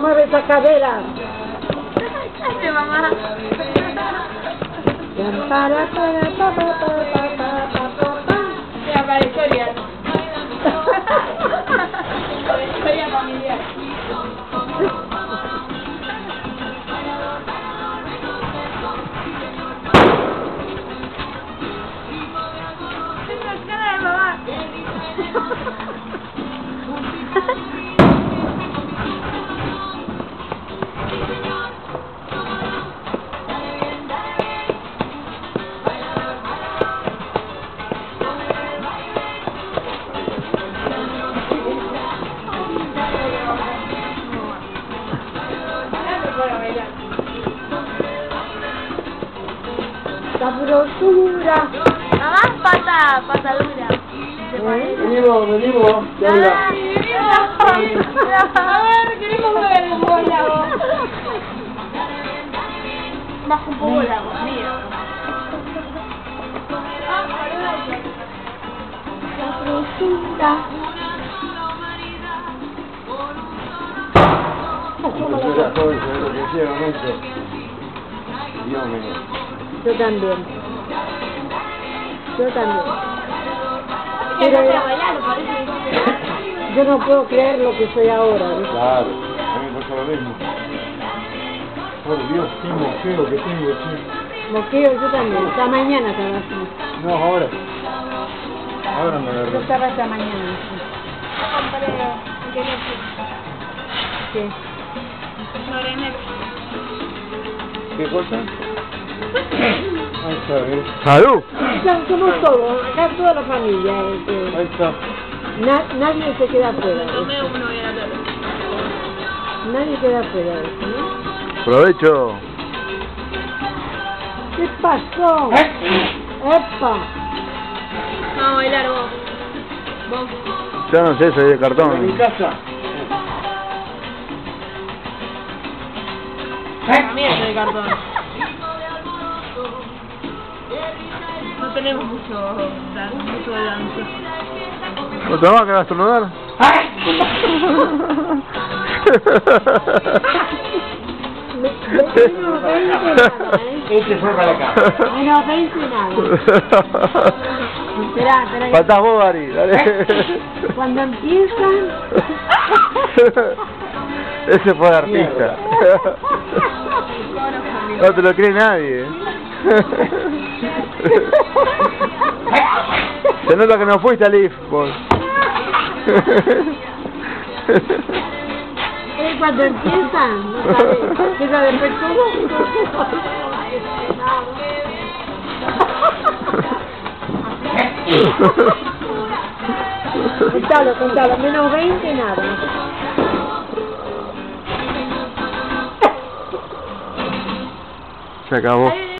Mueve esa cadera. Ay, mamá. Mira, para historia. Historia familiar. Es la cara de mamá. Sabrosura. Mamá, pata dura. Venimos, Laura. A ver, queremos ver el bola. Baja un poco la voz, mira. Sabrosura. Yo era joven, sabía lo que hacía, momento. Dios mío. Yo también. Pero Pero bailar, parece. yo no puedo creer lo que soy ahora. ¿Ves? Claro, a mí me pasa lo mismo. Por Dios, qué moqueo que tengo, che. Moqueo yo también. Esta mañana estaba así. No, ahora. Ahora me Yo agarré. estaba esta mañana así. Compré ¿Qué? ¿Qué cosa? Ahí está, ¿ves? ¡Salud! Somos todos, acá toda la familia. Ahí está. Nadie se queda afuera. tomé uno y era todo. Nadie queda afuera. ¿No? Provecho. ¿Qué pasó? ¡Epa! Vamos a bailar vos. Vos. Yo no sé, soy de En mi cartón. casa. También soy de cartón. No tenemos mucho de danza. ¿Otra más que gastronomar? Menos 20 nada, ¿eh? Este fue para acá. Menos 20 nada. Esperá. Faltás vos, Ari, dale. Cuando empiezan... Ese fue de artista. No te lo cree nadie. Se nota que no fuiste al IF, vos. Cuando empiezan, no sabes, empieza después todo. Contalo, menos 20 nada. Se acabó.